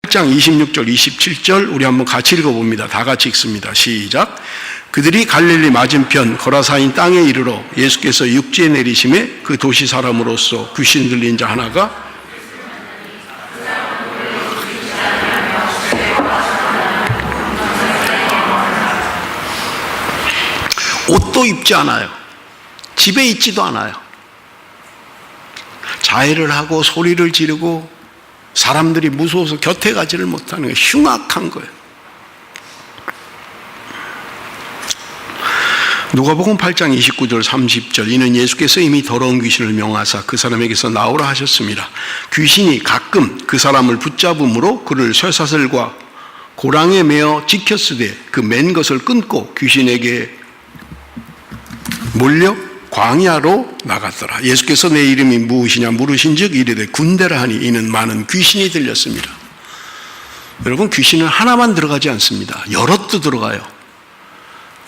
8장 26절, 27절 우리 한번 같이 읽어봅니다. 다 같이 읽습니다. 시작. 그들이 갈릴리 맞은편 거라사인 땅에 이르러 예수께서 육지에 내리심에 그 도시 사람으로서 귀신 들린 자 하나가 옷도 입지 않아요. 집에 있지도 않아요. 자해를 하고 소리를 지르고 사람들이 무서워서 곁에 가지를 못하는 거예요. 흉악한 거예요. 누가복음 8장 29절 30절 이는 예수께서 이미 더러운 귀신을 명하사 그 사람에게서 나오라 하셨습니다. 귀신이 가끔 그 사람을 붙잡음으로 그를 쇠사슬과 고랑에 매어 지켰으되 그 맨 것을 끊고 귀신에게 몰려 광야로 나갔더라. 예수께서 내 이름이 무엇이냐 물으신즉 이르되 군대라 하니 이는 많은 귀신이 들렸습니다. 여러분, 귀신은 하나만 들어가지 않습니다. 여럿도 들어가요.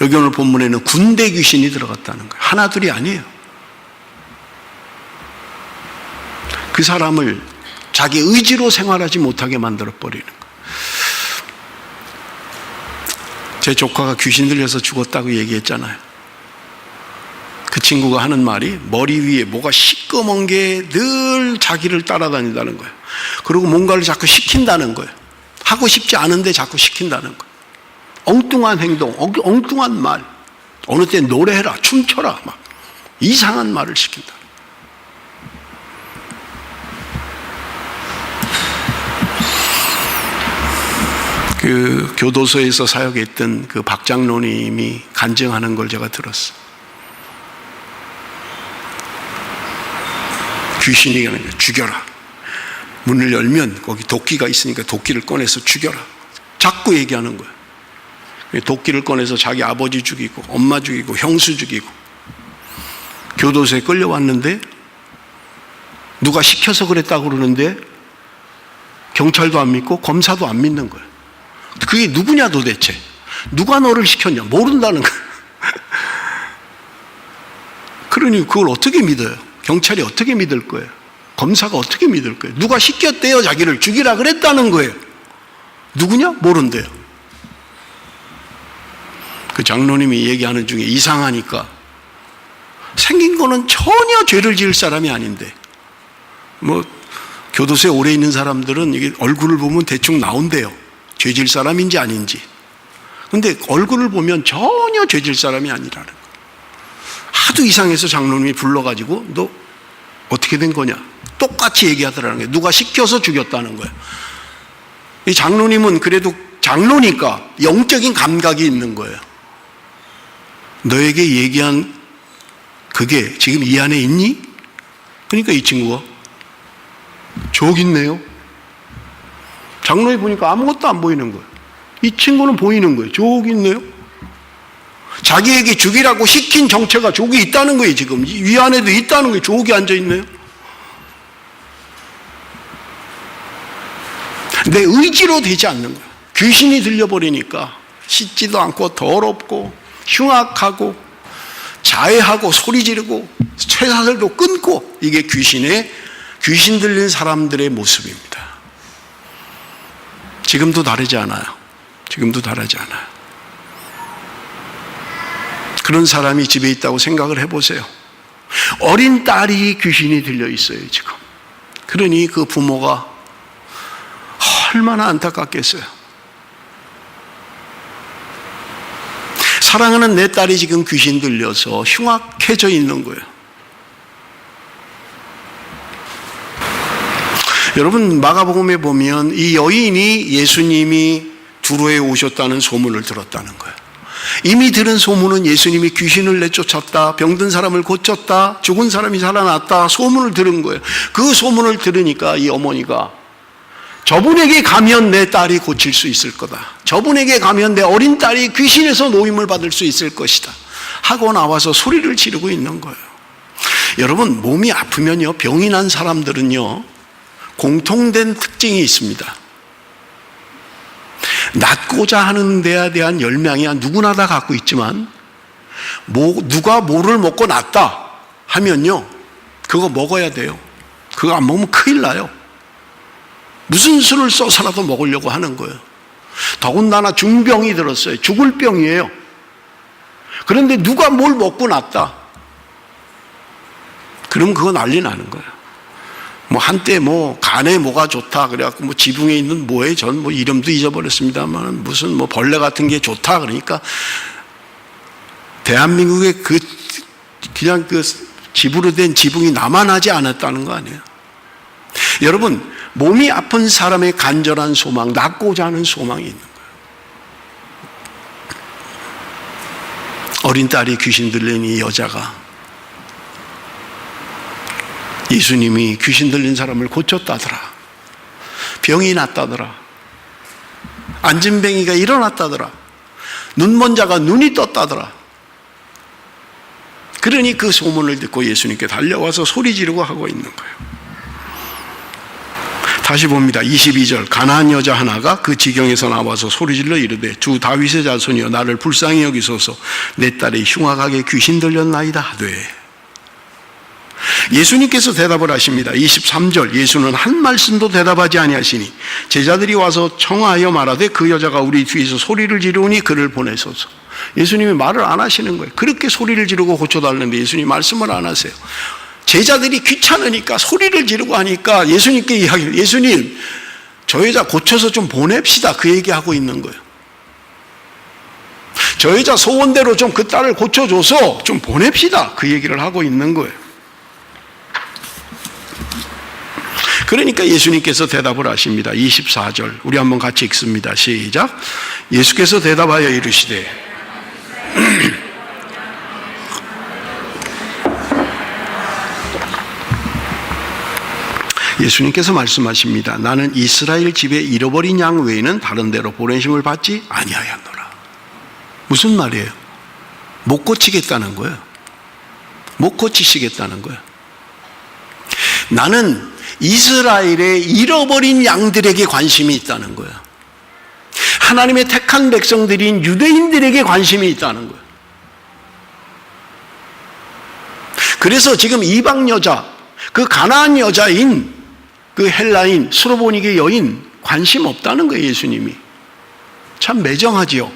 여기 오늘 본문에는 군대 귀신이 들어갔다는 거예요. 하나둘이 아니에요. 그 사람을 자기 의지로 생활하지 못하게 만들어버리는 거예요. 제 조카가 귀신 들려서 죽었다고 얘기했잖아요. 그 친구가 하는 말이 머리 위에 뭐가 시꺼먼 게 늘 자기를 따라다닌다는 거예요. 그리고 뭔가를 자꾸 시킨다는 거예요. 하고 싶지 않은데 자꾸 시킨다는 거예요. 엉뚱한 행동, 엉뚱한 말, 어느 때 노래해라, 춤춰라, 막 이상한 말을 시킨다. 그 교도소에서 사역했던 그 박장로님이 간증하는 걸 제가 들었어요. 귀신이 하는 거예요. 죽여라. 문을 열면 거기 도끼가 있으니까 도끼를 꺼내서 죽여라. 자꾸 얘기하는 거예요. 도끼를 꺼내서 자기 아버지 죽이고 엄마 죽이고 형수 죽이고 교도소에 끌려왔는데 누가 시켜서 그랬다고 그러는데 경찰도 안 믿고 검사도 안 믿는 거예요. 그게 누구냐 도대체. 누가 너를 시켰냐 모른다는 거예요. 그러니 그걸 어떻게 믿어요? 경찰이 어떻게 믿을 거예요? 검사가 어떻게 믿을 거예요? 누가 시켰대요? 자기를 죽이라 그랬다는 거예요. 누구냐? 모른대요. 그 장로님이 얘기하는 중에 이상하니까 생긴 거는 전혀 죄를 지을 사람이 아닌데 뭐 교도소에 오래 있는 사람들은 이게 얼굴을 보면 대충 나온대요. 죄 질 사람인지 아닌지. 근데 얼굴을 보면 전혀 죄 질 사람이 아니라는 거예요. 하도 이상해서 장로님이 불러가지고 너 어떻게 된 거냐? 똑같이 얘기하더라는 거예요. 누가 시켜서 죽였다는 거예요. 이 장로님은 그래도 장로니까 영적인 감각이 있는 거예요. 너에게 얘기한 그게 지금 이 안에 있니? 그러니까 이 친구가 저기 있네요. 장로에 보니까 아무것도 안 보이는 거예요. 이 친구는 보이는 거예요. 저기 있네요. 자기에게 죽이라고 시킨 정체가 저기 있다는 거예요. 지금 위 안에도 있다는 거예요. 저기 앉아 있네요. 내 의지로 되지 않는 거예요. 귀신이 들려버리니까 씻지도 않고 더럽고 흉악하고 자해하고 소리 지르고 쇠사슬도 끊고 이게 귀신 들린 사람들의 모습입니다. 지금도 다르지 않아요. 지금도 다르지 않아요. 그런 사람이 집에 있다고 생각을 해보세요. 어린 딸이 귀신이 들려 있어요, 지금. 그러니 그 부모가 얼마나 안타깝겠어요. 사랑하는 내 딸이 지금 귀신 들려서 흉악해져 있는 거예요. 여러분, 마가복음에 보면 이 여인이 예수님이 두로에 오셨다는 소문을 들었다는 거예요. 이미 들은 소문은 예수님이 귀신을 내쫓았다, 병든 사람을 고쳤다, 죽은 사람이 살아났다 소문을 들은 거예요. 그 소문을 들으니까 이 어머니가 저분에게 가면 내 딸이 고칠 수 있을 거다. 저분에게 가면 내 어린 딸이 귀신에서 노임을 받을 수 있을 것이다 하고 나와서 소리를 지르고 있는 거예요. 여러분, 몸이 아프면요, 병이 난 사람들은요 공통된 특징이 있습니다. 낫고자 하는 데에 대한 열망이 누구나 다 갖고 있지만 누가 뭐를 먹고 낫다 하면요 그거 먹어야 돼요. 그거 안 먹으면 큰일 나요. 무슨 수를 써서라도 먹으려고 하는 거예요. 더군다나 중병이 들었어요. 죽을 병이에요. 그런데 누가 뭘 먹고 났다. 그럼 그거 난리 나는 거예요. 한때 간에 뭐가 좋다 그래갖고 지붕에 있는 뭐에 전 이름도 잊어버렸습니다만 무슨 벌레 같은 게 좋다 그러니까 대한민국에 그냥 집으로 된 지붕이 남아나지 않았다는 거 아니에요. 여러분, 몸이 아픈 사람의 간절한 소망, 낫고자 하는 소망이 있는 거예요. 어린 딸이 귀신 들린 이 여자가 예수님이 귀신 들린 사람을 고쳤다더라. 병이 낫다더라. 안진뱅이가 일어났다더라. 눈먼 자가 눈이 떴다더라. 그러니 그 소문을 듣고 예수님께 달려와서 소리 지르고 하고 있는 거예요. 다시 봅니다. 22절. 가나안 여자 하나가 그 지경에서 나와서 소리질러 이르되 주 다윗의 자손이여 나를 불쌍히 여기소서 내 딸이 흉악하게 귀신 들렸나이다 하되 예수님께서 대답을 하십니다. 23절. 예수는 한 말씀도 대답하지 아니하시니 제자들이 와서 청하여 말하되 그 여자가 우리 뒤에서 소리를 지르니 그를 보내소서. 예수님이 말을 안 하시는 거예요. 그렇게 소리를 지르고 고쳐달라는데 예수님이 말씀을 안 하세요. 제자들이 귀찮으니까 소리를 지르고 하니까 예수님께 이야기해요. 예수님, 저 여자 고쳐서 좀 보냅시다. 그 얘기하고 있는 거예요. 저 여자 소원대로 좀 그 딸을 고쳐줘서 좀 보냅시다. 그 얘기를 하고 있는 거예요. 그러니까 예수님께서 대답을 하십니다. 24절. 우리 한번 같이 읽습니다. 시작. 예수께서 대답하여 이르시되 예수님께서 말씀하십니다. 나는 이스라엘 집에 잃어버린 양 외에는 다른 데로 보내심을 받지 아니하였노라. 무슨 말이에요? 못 고치겠다는 거예요. 못 고치시겠다는 거예요. 나는 이스라엘의 잃어버린 양들에게 관심이 있다는 거예요. 하나님의 택한 백성들인 유대인들에게 관심이 있다는 거예요. 그래서 지금 이방 여자, 그 가나안 여자인 그 헬라인, 수로보니게 여인 관심 없다는 거예요. 예수님이. 참 매정하지요.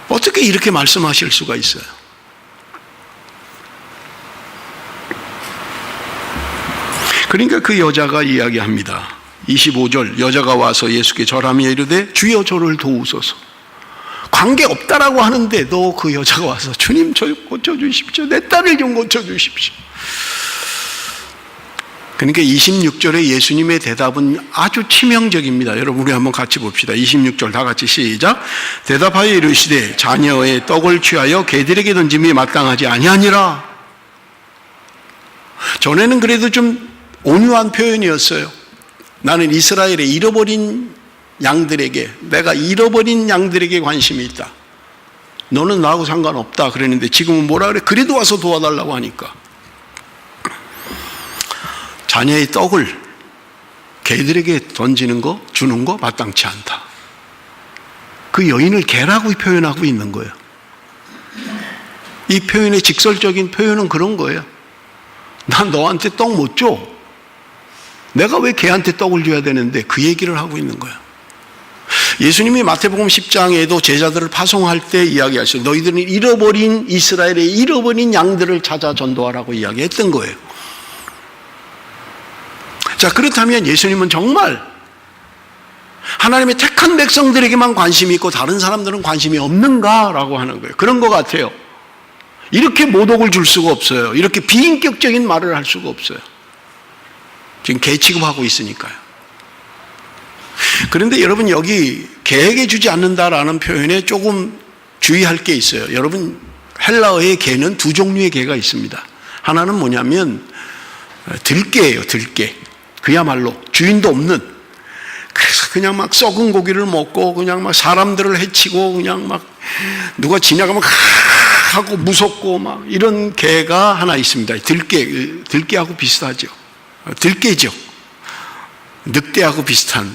어떻게 이렇게 말씀하실 수가 있어요? 그러니까 그 여자가 이야기합니다. 25절. 여자가 와서 예수께 절하며 이르되 주여 저를 도우소서. 관계없다라고 하는데도 그 여자가 와서 주님 저 고쳐주십시오. 내 딸을 좀 고쳐주십시오. 그러니까 26절에 예수님의 대답은 아주 치명적입니다. 여러분 우리 한번 같이 봅시다. 26절 다 같이 시작. 대답하여 이르시되 자녀의 떡을 취하여 개들에게 던짐이 마땅하지 아니하니라. 전에는 그래도 좀 온유한 표현이었어요. 나는 이스라엘의 잃어버린 양들에게, 내가 잃어버린 양들에게 관심이 있다. 너는 나하고 상관없다 그랬는데 지금은 뭐라 그래? 그래도 와서 도와달라고 하니까. 자녀의 떡을 개들에게 던지는 거, 주는 거 마땅치 않다. 그 여인을 개라고 표현하고 있는 거예요. 이 표현의 직설적인 표현은 그런 거예요. 난 너한테 떡 못 줘. 내가 왜 개한테 떡을 줘야 되는데 그 얘기를 하고 있는 거예요. 예수님이 마태복음 10장에도 제자들을 파송할 때 이야기하셨어요. 너희들은 잃어버린 이스라엘의 잃어버린 양들을 찾아 전도하라고 이야기했던 거예요. 자, 그렇다면 예수님은 정말 하나님의 택한 백성들에게만 관심이 있고 다른 사람들은 관심이 없는가라고 하는 거예요. 그런 것 같아요. 이렇게 모독을 줄 수가 없어요. 이렇게 비인격적인 말을 할 수가 없어요. 지금 개 취급하고 있으니까요. 그런데 여러분 여기 개에게 주지 않는다라는 표현에 조금 주의할 게 있어요. 여러분 헬라어의 개는 두 종류의 개가 있습니다. 하나는 뭐냐면 들개예요. 들개. 그야말로 주인도 없는, 그래서 그냥 막 썩은 고기를 먹고 그냥 막 사람들을 해치고 그냥 막 누가 지나가면 하고 무섭고 막 이런 개가 하나 있습니다. 들개하고 비슷하죠. 들개죠. 늑대하고 비슷한,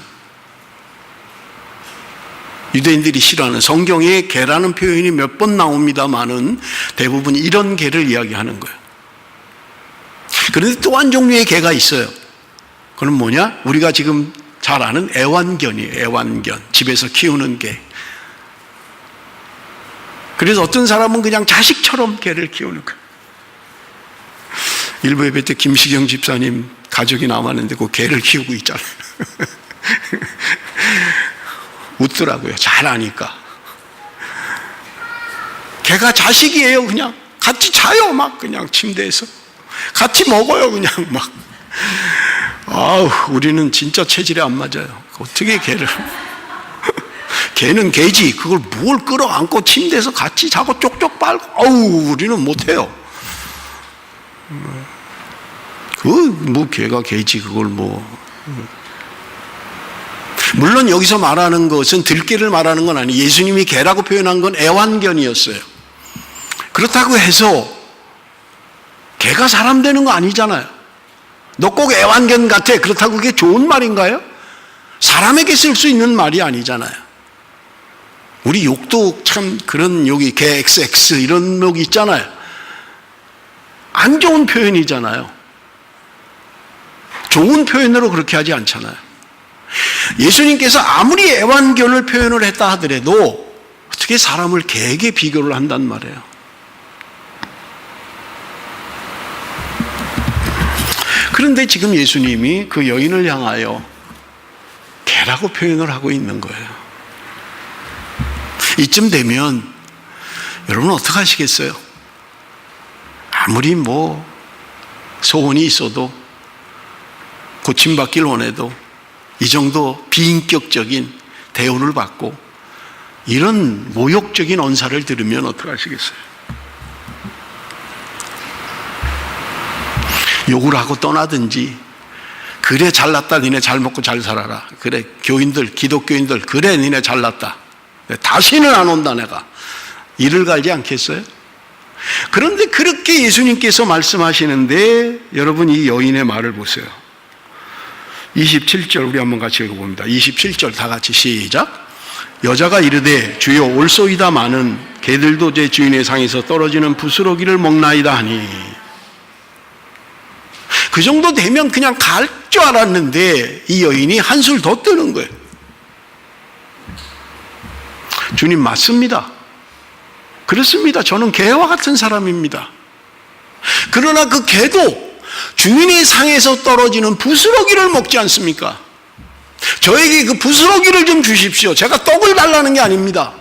유대인들이 싫어하는, 성경에 개라는 표현이 몇 번 나옵니다만은 대부분 이런 개를 이야기하는 거예요. 그런데 또 한 종류의 개가 있어요. 그건 뭐냐? 우리가 지금 잘 아는 애완견이에요. 애완견. 집에서 키우는 개. 그래서 어떤 사람은 그냥 자식처럼 개를 키우는 거예요. 일부 예배 때 김시경 집사님 가족이 남았는데 그 개를 키우고 있잖아요. 웃더라고요. 잘 아니까. 개가 자식이에요. 그냥 같이 자요. 막 그냥 침대에서 같이 먹어요. 그냥 막. 아우, 우리는 진짜 체질에 안 맞아요. 어떻게 개를. 개는 개지. 그걸 뭘 끌어안고 침대에서 같이 자고 쪽쪽 빨고. 아우, 우리는 못해요. 뭐 개가 개지. 그걸 뭐. 물론 여기서 말하는 것은 들개를 말하는 건 아니에요. 예수님이 개라고 표현한 건 애완견이었어요. 그렇다고 해서 개가 사람 되는 거 아니잖아요. 너 꼭 애완견 같아. 그렇다고 그게 좋은 말인가요? 사람에게 쓸 수 있는 말이 아니잖아요. 우리 욕도 참 그런 욕이 개 XX 이런 욕이 있잖아요. 안 좋은 표현이잖아요. 좋은 표현으로 그렇게 하지 않잖아요. 예수님께서 아무리 애완견을 표현을 했다 하더라도 어떻게 사람을 개에게 비교를 한단 말이에요. 그런데 지금 예수님이 그 여인을 향하여 개라고 표현을 하고 있는 거예요. 이쯤 되면 여러분 어떻게 하시겠어요? 아무리 뭐 소원이 있어도 고침받길 원해도 이 정도 비인격적인 대우를 받고 이런 모욕적인 언사를 들으면 어떻게 하시겠어요? 욕을 하고 떠나든지, 그래 잘났다 니네 잘 먹고 잘 살아라, 그래 교인들 기독교인들 그래 니네 잘났다, 다시는 안 온다 내가, 이를 갈지 않겠어요? 그런데 그렇게 예수님께서 말씀하시는데 여러분 이 여인의 말을 보세요. 27절 우리 한번 같이 읽어봅니다. 27절 다 같이 시작. 여자가 이르되 주여 올소이다마는 개들도 제 주인의 상에서 떨어지는 부스러기를 먹나이다 하니. 그 정도 되면 그냥 갈 줄 알았는데 이 여인이 한술 더 뜨는 거예요. 주님 맞습니다. 그렇습니다. 저는 개와 같은 사람입니다. 그러나 그 개도 주인의 상에서 떨어지는 부스러기를 먹지 않습니까? 저에게 그 부스러기를 좀 주십시오. 제가 떡을 달라는 게 아닙니다.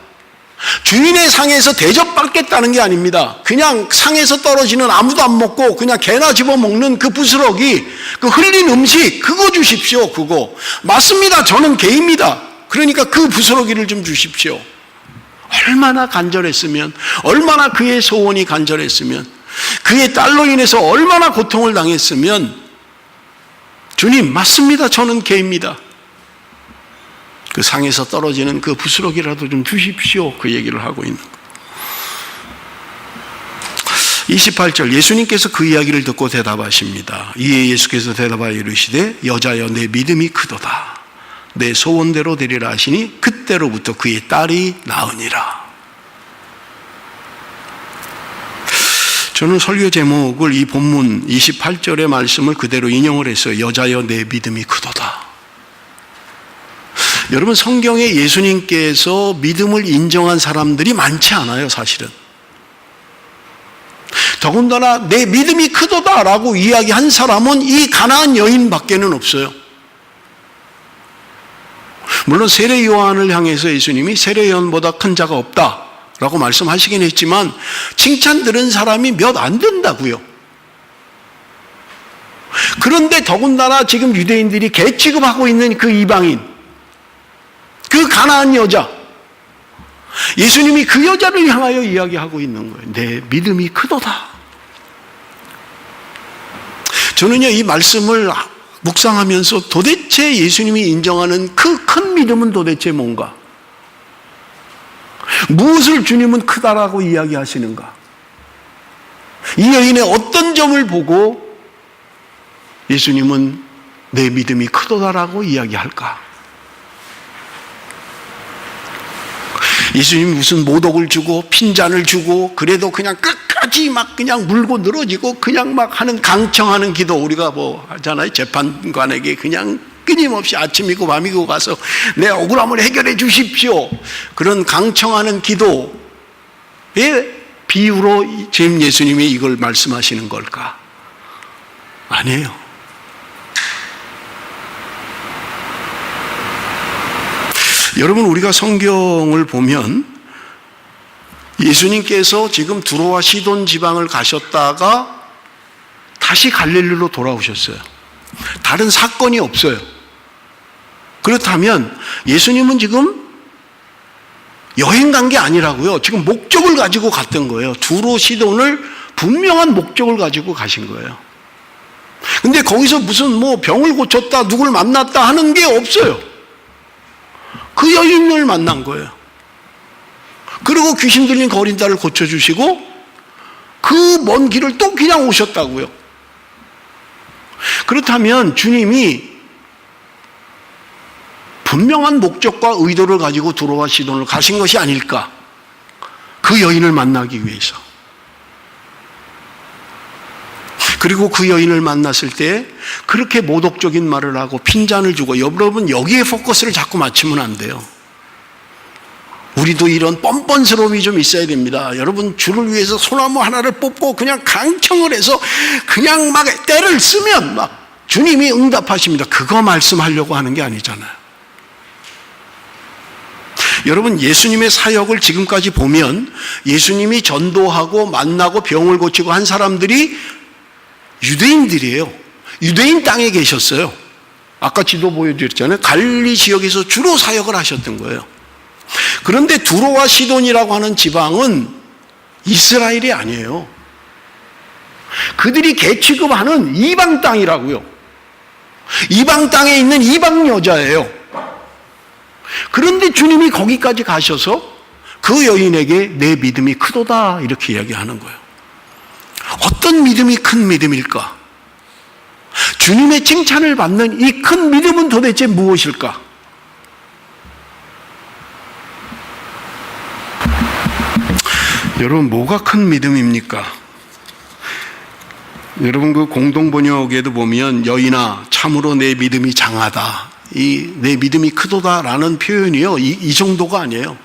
주인의 상에서 대접받겠다는 게 아닙니다. 그냥 상에서 떨어지는 아무도 안 먹고 그냥 개나 집어먹는 그 부스러기, 그 흘린 음식, 그거 주십시오. 그거 맞습니다. 저는 개입니다. 그러니까 그 부스러기를 좀 주십시오. 얼마나 간절했으면, 얼마나 그의 소원이 간절했으면, 그의 딸로 인해서 얼마나 고통을 당했으면, 주님 맞습니다. 저는 개입니다. 그 상에서 떨어지는 그 부스러기라도 좀 주십시오. 그 얘기를 하고 있는 거예요. 28절 예수님께서 그 이야기를 듣고 대답하십니다. 이에 예수께서 대답하여 이르시되 여자여 내 믿음이 크도다. 내 소원대로 되리라 하시니 그때로부터 그의 딸이 나으니라. 저는 설교 제목을 이 본문 28절의 말씀을 그대로 인용을 했어요. 여자여 내 믿음이 크도다. 여러분 성경에 예수님께서 믿음을 인정한 사람들이 많지 않아요. 사실은. 더군다나 내 믿음이 크도다라고 이야기한 사람은 이 가나안 여인밖에는 없어요. 물론 세례 요한을 향해서 예수님이 세례 요한보다 큰 자가 없다라고 말씀하시긴 했지만 칭찬 들은 사람이 몇 안 된다고요. 그런데 더군다나 지금 유대인들이 개 취급하고 있는 그 이방인, 그 가나안 여자, 예수님이 그 여자를 향하여 이야기하고 있는 거예요. 내 믿음이 크도다. 저는요 이 말씀을 묵상하면서 도대체 예수님이 인정하는 그 큰 믿음은 도대체 뭔가? 무엇을 주님은 크다라고 이야기하시는가? 이 여인의 어떤 점을 보고 예수님은 내 믿음이 크도다라고 이야기할까? 예수님이 무슨 모독을 주고 핀잔을 주고 그래도 그냥 끝까지 막 그냥 물고 늘어지고 그냥 막 하는 강청하는 기도, 우리가 뭐 하잖아요. 재판관에게 그냥 끊임없이 아침이고 밤이고 가서 내 억울함을 해결해 주십시오. 그런 강청하는 기도의 비유로 지금 예수님이 이걸 말씀하시는 걸까? 아니에요. 여러분, 우리가 성경을 보면 예수님께서 지금 두로와 시돈 지방을 가셨다가 다시 갈릴리로 돌아오셨어요. 다른 사건이 없어요. 그렇다면 예수님은 지금 여행 간 게 아니라고요. 지금 목적을 가지고 갔던 거예요. 두로 시돈을 분명한 목적을 가지고 가신 거예요. 근데 거기서 무슨 뭐 병을 고쳤다, 누굴 만났다 하는 게 없어요. 그 여인을 만난 거예요. 그리고 귀신 들린 거린 딸을 고쳐주시고 그 먼 길을 또 그냥 오셨다고요. 그렇다면 주님이 분명한 목적과 의도를 가지고 두로와 시돈을 가신 것이 아닐까? 그 여인을 만나기 위해서. 그리고 그 여인을 만났을 때 그렇게 모독적인 말을 하고 핀잔을 주고, 여러분 여기에 포커스를 자꾸 맞추면 안 돼요. 우리도 이런 뻔뻔스러움이 좀 있어야 됩니다. 여러분, 주를 위해서 소나무 하나를 뽑고 그냥 강청을 해서 그냥 막 때를 쓰면 막 주님이 응답하십니다. 그거 말씀하려고 하는 게 아니잖아요. 여러분, 예수님의 사역을 지금까지 보면 예수님이 전도하고 만나고 병을 고치고 한 사람들이 유대인들이에요. 유대인 땅에 계셨어요. 아까 지도 보여드렸잖아요. 갈릴리 지역에서 주로 사역을 하셨던 거예요. 그런데 두로와 시돈이라고 하는 지방은 이스라엘이 아니에요. 그들이 개취급하는 이방 땅이라고요. 이방 땅에 있는 이방 여자예요. 그런데 주님이 거기까지 가셔서 그 여인에게 내 믿음이 크도다 이렇게 이야기하는 거예요. 어떤 믿음이 큰 믿음일까? 주님의 칭찬을 받는 이 큰 믿음은 도대체 무엇일까? 여러분, 뭐가 큰 믿음입니까? 여러분, 그 공동번역에도 보면 여인아 참으로 내 믿음이 장하다, 이 내 믿음이 크도다라는 표현이요, 이 정도가 아니에요.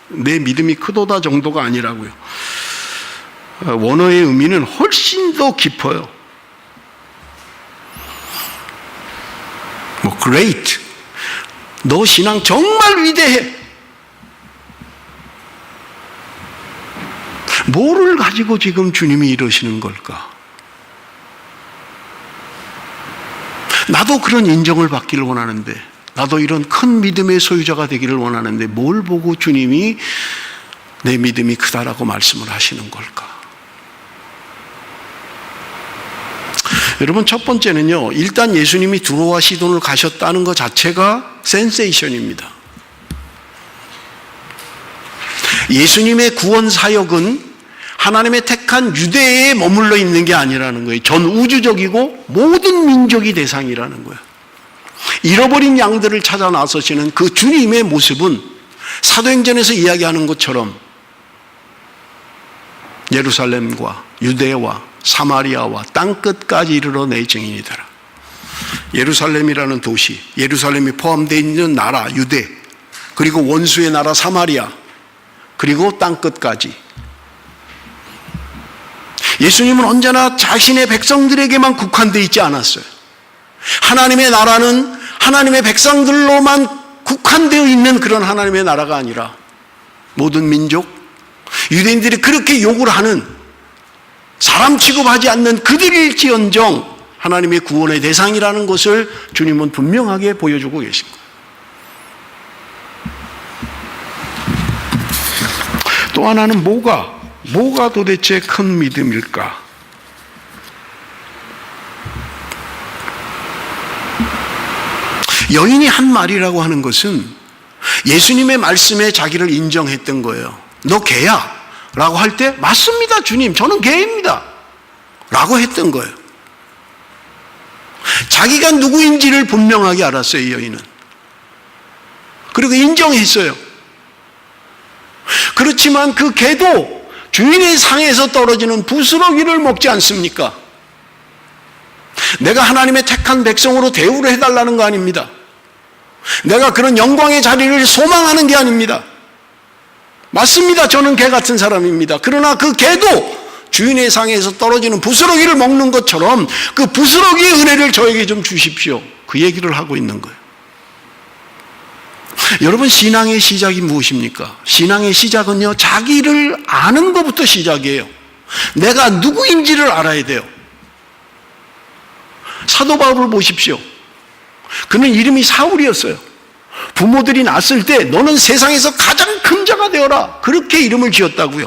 내 믿음이 크도다 정도가 아니라고요. 원어의 의미는 훨씬 더 깊어요. 뭐 great, 너 신앙 정말 위대해. 뭐를 가지고 지금 주님이 이러시는 걸까? 나도 그런 인정을 받기를 원하는데, 나도 이런 큰 믿음의 소유자가 되기를 원하는데 뭘 보고 주님이 내 믿음이 크다라고 말씀을 하시는 걸까? 여러분, 첫 번째는요, 일단 예수님이 두로와 시돈을 가셨다는 것 자체가 센세이션입니다. 예수님의 구원 사역은 하나님의 택한 유대에 머물러 있는 게 아니라는 거예요. 전 우주적이고 모든 민족이 대상이라는 거예요. 잃어버린 양들을 찾아 나서시는 그 주님의 모습은 사도행전에서 이야기하는 것처럼 예루살렘과 유대와 사마리아와 땅끝까지 이르러 내 증인이 되라. 예루살렘이라는 도시, 예루살렘이 포함되어 있는 나라 유대, 그리고 원수의 나라 사마리아, 그리고 땅끝까지. 예수님은 언제나 자신의 백성들에게만 국한되어 있지 않았어요. 하나님의 나라는 하나님의 백성들로만 국한되어 있는 그런 하나님의 나라가 아니라 모든 민족, 유대인들이 그렇게 욕을 하는, 사람 취급하지 않는 그들일지언정 하나님의 구원의 대상이라는 것을 주님은 분명하게 보여주고 계신 거예요. 또 하나는 뭐가 도대체 큰 믿음일까? 여인이 한 말이라고 하는 것은 예수님의 말씀에 자기를 인정했던 거예요. 너 개야 라고 할 때 맞습니다 주님, 저는 개입니다 라고 했던 거예요. 자기가 누구인지를 분명하게 알았어요, 이 여인은. 그리고 인정했어요. 그렇지만 그 개도 주인의 상에서 떨어지는 부스러기를 먹지 않습니까? 내가 하나님의 택한 백성으로 대우를 해달라는 거 아닙니다. 내가 그런 영광의 자리를 소망하는 게 아닙니다. 맞습니다. 저는 개 같은 사람입니다. 그러나 그 개도 주인의 상에서 떨어지는 부스러기를 먹는 것처럼 그 부스러기의 은혜를 저에게 좀 주십시오. 그 얘기를 하고 있는 거예요. 여러분, 신앙의 시작이 무엇입니까? 신앙의 시작은요, 자기를 아는 것부터 시작이에요. 내가 누구인지를 알아야 돼요. 사도 바울을 보십시오. 그는 이름이 사울이었어요. 부모들이 낳았을 때 너는 세상에서 가장 큰 자가 되어라, 그렇게 이름을 지었다고요.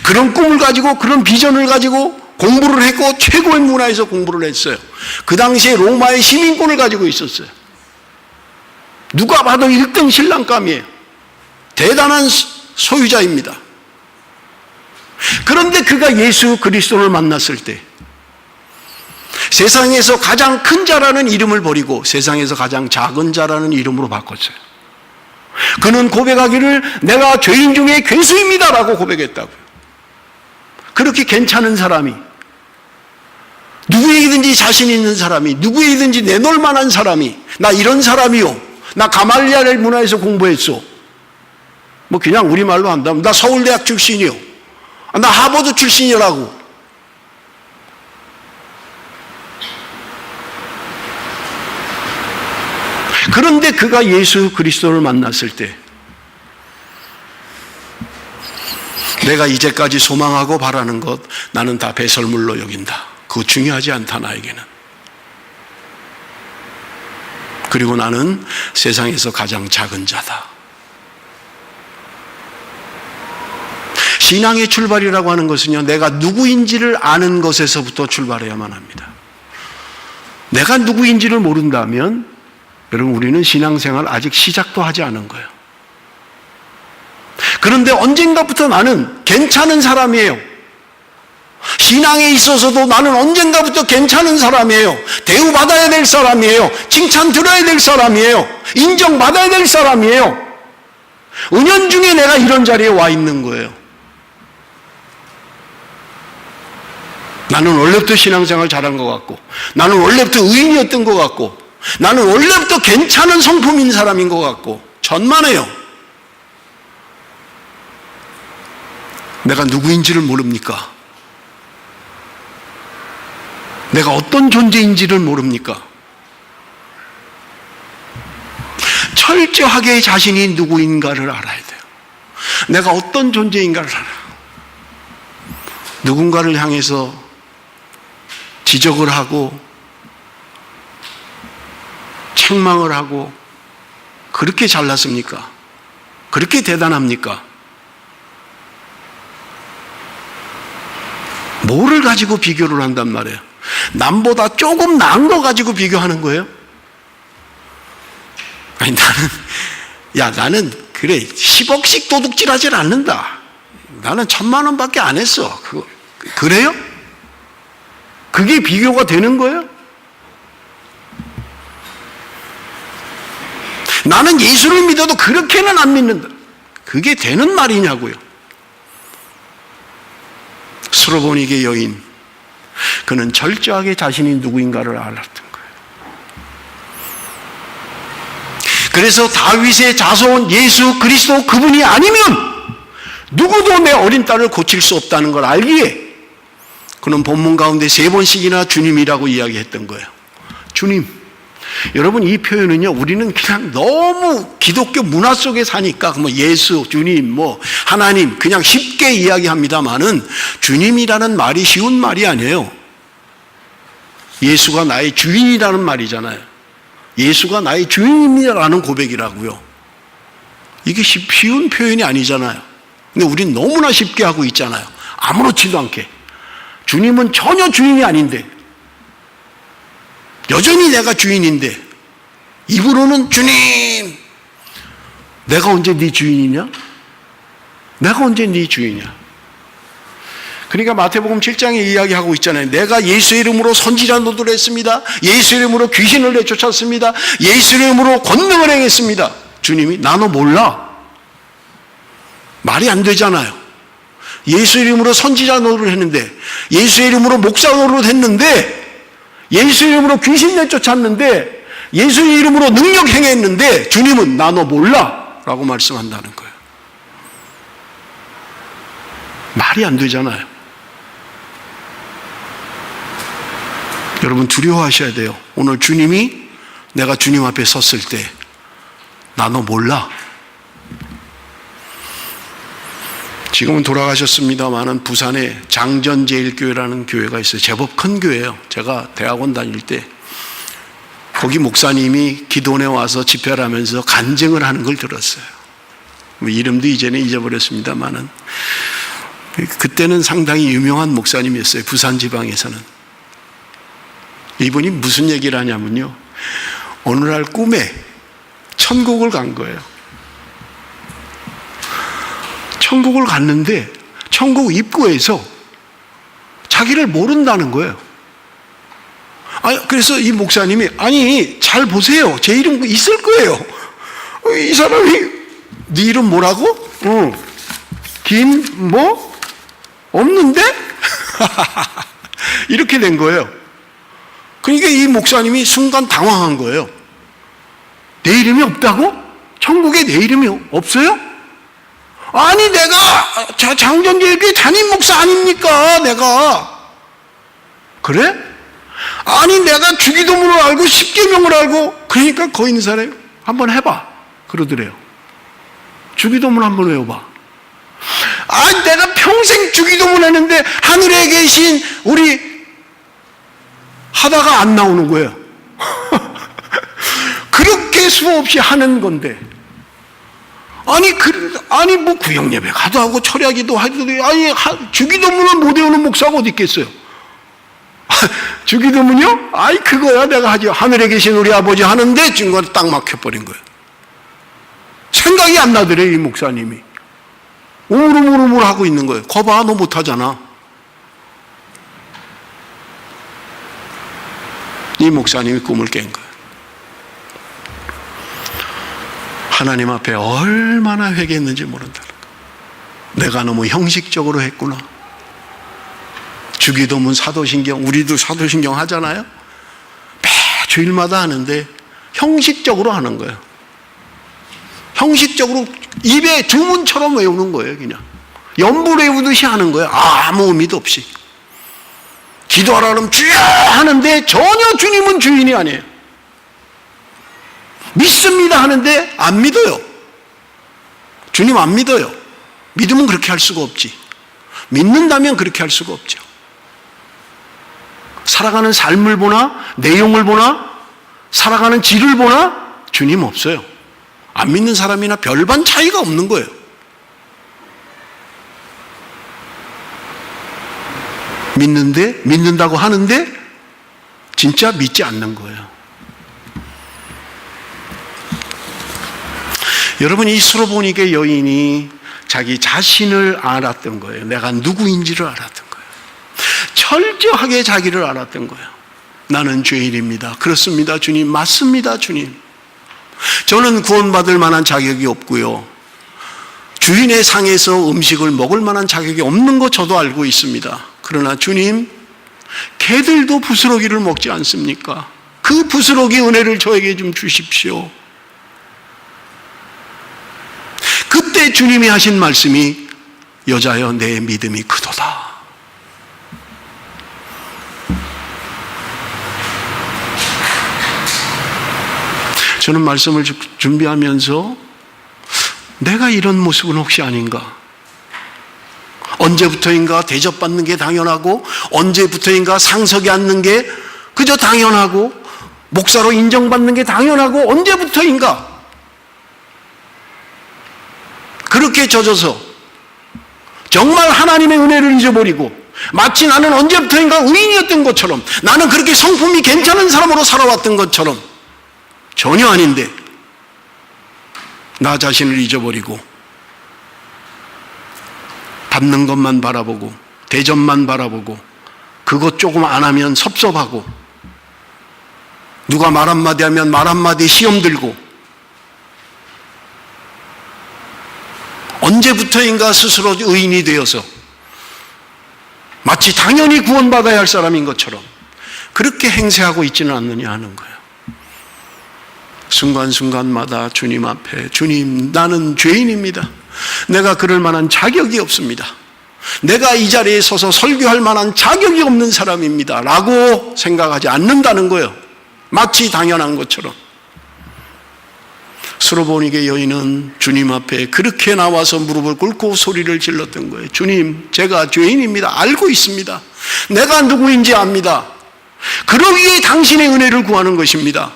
그런 꿈을 가지고 그런 비전을 가지고 공부를 했고 최고의 문화에서 공부를 했어요. 그 당시에 로마의 시민권을 가지고 있었어요. 누가 봐도 1등 신랑감이에요. 대단한 소유자입니다. 그런데 그가 예수 그리스도를 만났을 때 세상에서 가장 큰 자라는 이름을 버리고 세상에서 가장 작은 자라는 이름으로 바꿨어요. 그는 고백하기를 내가 죄인 중에 괴수입니다라고 고백했다고요. 그렇게 괜찮은 사람이, 누구에게든지 자신 있는 사람이, 누구에게든지 내놓을 만한 사람이, 나 이런 사람이요, 나 가말리엘 문화에서 공부했어, 뭐 그냥 우리말로 한다면 나 서울대학 출신이요, 나 하버드 출신이라고. 그런데 그가 예수 그리스도를 만났을 때 내가 이제까지 소망하고 바라는 것 나는 다 배설물로 여긴다. 그거 중요하지 않다, 나에게는. 그리고 나는 세상에서 가장 작은 자다. 신앙의 출발이라고 하는 것은요, 내가 누구인지를 아는 것에서부터 출발해야만 합니다. 내가 누구인지를 모른다면 여러분, 우리는 신앙생활 아직 시작도 하지 않은 거예요. 그런데 언젠가부터 나는 괜찮은 사람이에요. 신앙에 있어서도 나는 언젠가부터 괜찮은 사람이에요. 대우받아야 될 사람이에요. 칭찬 들어야 될 사람이에요. 인정받아야 될 사람이에요. 은연중에 내가 이런 자리에 와 있는 거예요. 나는 원래부터 신앙생활 잘한 것 같고, 나는 원래부터 의인이었던 것 같고, 나는 원래부터 괜찮은 성품인 사람인 것 같고, 천만에요. 내가 누구인지를 모릅니까? 내가 어떤 존재인지를 모릅니까? 철저하게 자신이 누구인가를 알아야 돼요. 내가 어떤 존재인가를 알아요. 누군가를 향해서 지적을 하고 책망을 하고 그렇게 잘났습니까? 그렇게 대단합니까? 뭐를 가지고 비교를 한단 말이에요? 남보다 조금 나은 거 가지고 비교하는 거예요? 아니, 나는 그래 10억씩 도둑질하질 않는다. 나는 1,000만 원밖에 안 했어. 그래요? 그게 비교가 되는 거예요? 나는 예수를 믿어도 그렇게는 안 믿는다. 그게 되는 말이냐고요. 스로보니게 여인, 그는 철저하게 자신이 누구인가를 알았던 거예요. 그래서 다윗의 자손 예수 그리스도 그분이 아니면 누구도 내 어린 딸을 고칠 수 없다는 걸 알기에 그는 본문 가운데 3번씩이나 주님이라고 이야기했던 거예요. 주님. 여러분, 이 표현은요, 우리는 그냥 너무 기독교 문화 속에 사니까 뭐 예수, 주님, 뭐 하나님 그냥 쉽게 이야기합니다만은 주님이라는 말이 쉬운 말이 아니에요. 예수가 나의 주인이라는 말이잖아요. 예수가 나의 주인입니다라는 고백이라고요. 이게 쉬운 표현이 아니잖아요. 근데 우린 너무나 쉽게 하고 있잖아요. 아무렇지도 않게. 주님은 전혀 주인이 아닌데, 여전히 내가 주인인데 입으로는 주님. 내가 언제 네 주인이냐? 내가 언제 네 주인이야? 그러니까 마태복음 7장에 이야기하고 있잖아요. 내가 예수의 이름으로 선지자 노도를 했습니다. 예수의 이름으로 귀신을 내쫓았습니다. 예수의 이름으로 권능을 행했습니다. 주님이 나 너 몰라. 말이 안 되잖아요. 예수 이름으로 선지자 노릇을 했는데, 예수 이름으로 목사 노릇을 했는데, 예수 이름으로 귀신 내쫓았는데, 예수 이름으로 능력 행했는데 주님은 나 너 몰라 라고 말씀한다는 거예요. 말이 안 되잖아요. 여러분 두려워하셔야 돼요. 오늘 주님이 내가 주님 앞에 섰을 때 나 너 몰라. 지금은 돌아가셨습니다마는 부산에 장전제일교회라는 교회가 있어요. 제법 큰 교회예요. 제가 대학원 다닐 때 거기 목사님이 기도원에 와서 집회를 하면서 간증을 하는 걸 들었어요. 이름도 이제는 잊어버렸습니다마는 그때는 상당히 유명한 목사님이었어요. 부산 지방에서는. 이분이 무슨 얘기를 하냐면요, 어느 날 꿈에 천국을 간 거예요. 천국을 갔는데 천국 입구에서 자기를 모른다는 거예요. 그래서 이 목사님이 아니 잘 보세요. 제 이름 있을 거예요. 이 사람이 네 이름 뭐라고? 김 뭐? 없는데? 이렇게 된 거예요. 그러니까 이 목사님이 순간 당황한 거예요. 내 이름이 없다고? 천국에 내 이름이 없어요? 아니 내가 장전제일교회 담임 목사 아닙니까? 내가. 그래? 아니 내가 주기도문을 알고 십계명을 알고. 그러니까 거기 있는 사람이 한번 해봐 그러더래요. 주기도문 한번 외워봐. 아니 내가 평생 주기도문 했는데 하늘에 계신 우리 하다가 안 나오는 거예요. 그렇게 수없이 하는 건데 아니 뭐 구역예배 가도 하고 철야기도 하도 아니 주기도문을 못 외우는 목사가 어디 있겠어요? 주기도문요? 아이 그거야 내가 하죠. 하늘에 계신 우리 아버지 하는데 중간에 딱 막혀버린 거예요. 생각이 안 나더래 이 목사님이. 우물우물우물 하고 있는 거예요. 거봐 너 못하잖아. 이 목사님이 꿈을 깬 거예요. 하나님 앞에 얼마나 회개했는지 모른다는 거예요. 내가 너무 형식적으로 했구나. 주기도문 사도신경, 우리도 사도신경 하잖아요. 매 주일마다 하는데 형식적으로 하는 거예요. 형식적으로 입에 주문처럼 외우는 거예요. 그냥 연불 외우듯이 하는 거예요. 아무 의미도 없이. 기도하라 그러면 주여 하는데 전혀 주님은 주인이 아니에요. 믿습니다 하는데 안 믿어요. 주님 안 믿어요. 믿으면 그렇게 할 수가 없지. 믿는다면 그렇게 할 수가 없죠. 살아가는 삶을 보나 내용을 보나 살아가는 질을 보나 주님 없어요. 안 믿는 사람이나 별반 차이가 없는 거예요. 믿는다고 하는데 진짜 믿지 않는 거예요. 여러분 이 수로보니게 여인이 자기 자신을 알았던 거예요. 내가 누구인지를 알았던 거예요. 철저하게 자기를 알았던 거예요. 나는 죄인입니다. 그렇습니다 주님. 맞습니다 주님. 저는 구원받을 만한 자격이 없고요. 주인의 상에서 음식을 먹을 만한 자격이 없는 거 저도 알고 있습니다. 그러나 주님, 개들도 부스러기를 먹지 않습니까? 그 부스러기 은혜를 저에게 좀 주십시오. 그때 주님이 하신 말씀이 여자여 내 믿음이 크도다. 저는 말씀을 준비하면서 내가 이런 모습은 혹시 아닌가? 언제부터인가 대접받는 게 당연하고 언제부터인가 상석에 앉는 게 그저 당연하고 목사로 인정받는 게 당연하고 언제부터인가 그렇게 젖어서 정말 하나님의 은혜를 잊어버리고 마치 나는 언제부터인가 의인이었던 것처럼 나는 그렇게 성품이 괜찮은 사람으로 살아왔던 것처럼 전혀 아닌데 나 자신을 잊어버리고 받는 것만 바라보고 대접만 바라보고 그것 조금 안 하면 섭섭하고 누가 말 한마디 하면 말 한마디 시험 들고 언제부터인가 스스로 의인이 되어서 마치 당연히 구원받아야 할 사람인 것처럼 그렇게 행세하고 있지는 않느냐 하는 거예요. 순간순간마다 주님 앞에, 주님, 나는 죄인입니다. 내가 그럴 만한 자격이 없습니다. 내가 이 자리에 서서 설교할 만한 자격이 없는 사람입니다 라고 생각하지 않는다는 거예요. 마치 당연한 것처럼. 스로보니게 여인은 주님 앞에 그렇게 나와서 무릎을 꿇고 소리를 질렀던 거예요. 주님, 제가 죄인입니다. 알고 있습니다. 내가 누구인지 압니다. 그러기에 당신의 은혜를 구하는 것입니다.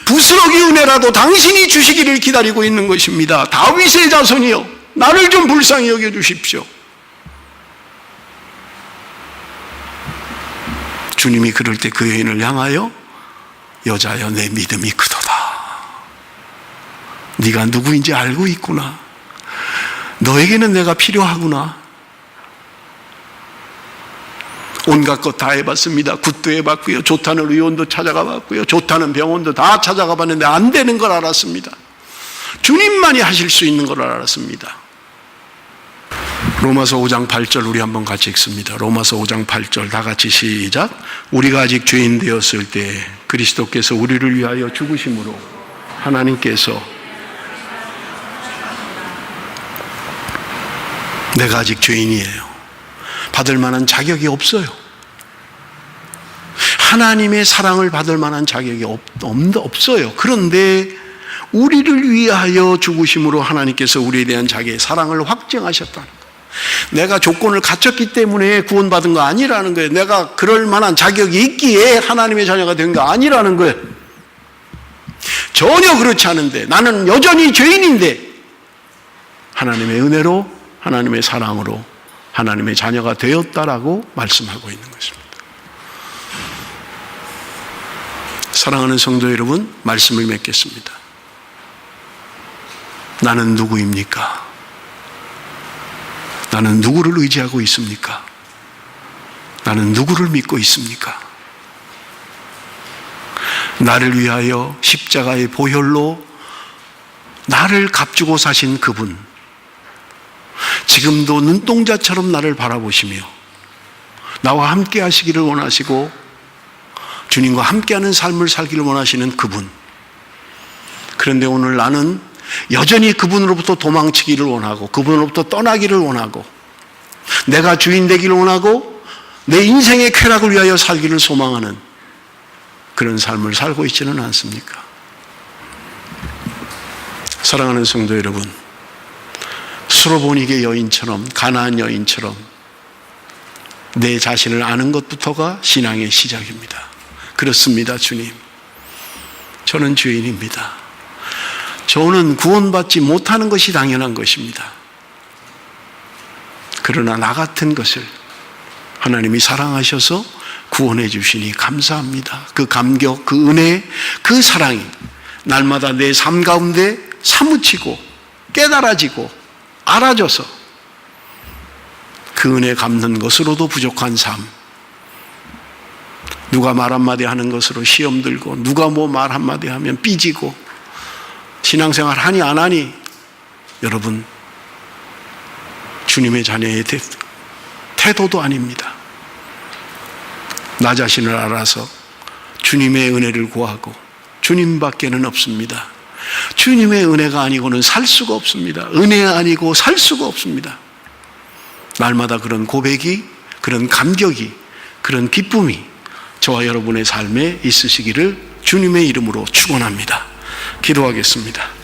부스러기 은혜라도 당신이 주시기를 기다리고 있는 것입니다. 다윗의 자손이여, 나를 좀 불쌍히 여겨주십시오. 주님이 그럴 때 그 여인을 향하여 여자여, 내 믿음이 크도다. 네가 누구인지 알고 있구나. 너에게는 내가 필요하구나. 온갖 것 다 해봤습니다. 굿도 해봤고요, 좋다는 의원도 찾아가 봤고요, 좋다는 병원도 다 찾아가 봤는데 안 되는 걸 알았습니다. 주님만이 하실 수 있는 걸 알았습니다. 로마서 5장 8절 우리 한번 같이 읽습니다. 로마서 5장 8절 다 같이 시작. 우리가 아직 죄인 되었을 때 그리스도께서 우리를 위하여 죽으심으로 하나님께서, 내가 아직 죄인이에요. 받을 만한 자격이 없어요. 하나님의 사랑을 받을 만한 자격이 없어요. 그런데 우리를 위하여 죽으심으로 하나님께서 우리에 대한 자기의 사랑을 확증하셨다는 거예요. 내가 조건을 갖췄기 때문에 구원받은 거 아니라는 거예요. 내가 그럴 만한 자격이 있기에 하나님의 자녀가 된 거 아니라는 거예요. 전혀 그렇지 않은데, 나는 여전히 죄인인데 하나님의 은혜로, 하나님의 사랑으로 하나님의 자녀가 되었다라고 말씀하고 있는 것입니다. 사랑하는 성도 여러분, 말씀을 맺겠습니다. 나는 누구입니까? 나는 누구를 의지하고 있습니까? 나는 누구를 믿고 있습니까? 나를 위하여 십자가의 보혈로 나를 값주고 사신 그분, 지금도 눈동자처럼 나를 바라보시며 나와 함께 하시기를 원하시고 주님과 함께하는 삶을 살기를 원하시는 그분. 그런데 오늘 나는 여전히 그분으로부터 도망치기를 원하고 그분으로부터 떠나기를 원하고 내가 주인 되기를 원하고 내 인생의 쾌락을 위하여 살기를 소망하는 그런 삶을 살고 있지는 않습니까? 사랑하는 성도 여러분, 스로보니게 여인처럼, 가나안 여인처럼 내 자신을 아는 것부터가 신앙의 시작입니다. 그렇습니다. 주님, 저는 죄인입니다. 저는 구원받지 못하는 것이 당연한 것입니다. 그러나 나 같은 것을 하나님이 사랑하셔서 구원해 주시니 감사합니다. 그 감격, 그 은혜, 그 사랑이 날마다 내 삶 가운데 사무치고 깨달아지고 알아져서 그 은혜 갚는 것으로도 부족한 삶, 누가 말 한마디 하는 것으로 시험 들고 누가 뭐 말 한마디 하면 삐지고 신앙생활 하니 안 하니, 여러분, 주님의 자녀의 태도도 아닙니다. 나 자신을 알아서 주님의 은혜를 구하고, 주님밖에는 없습니다. 주님의 은혜가 아니고는 살 수가 없습니다. 은혜 아니고 살 수가 없습니다. 날마다 그런 고백이, 그런 감격이, 그런 기쁨이 저와 여러분의 삶에 있으시기를 주님의 이름으로 축원합니다. 기도하겠습니다.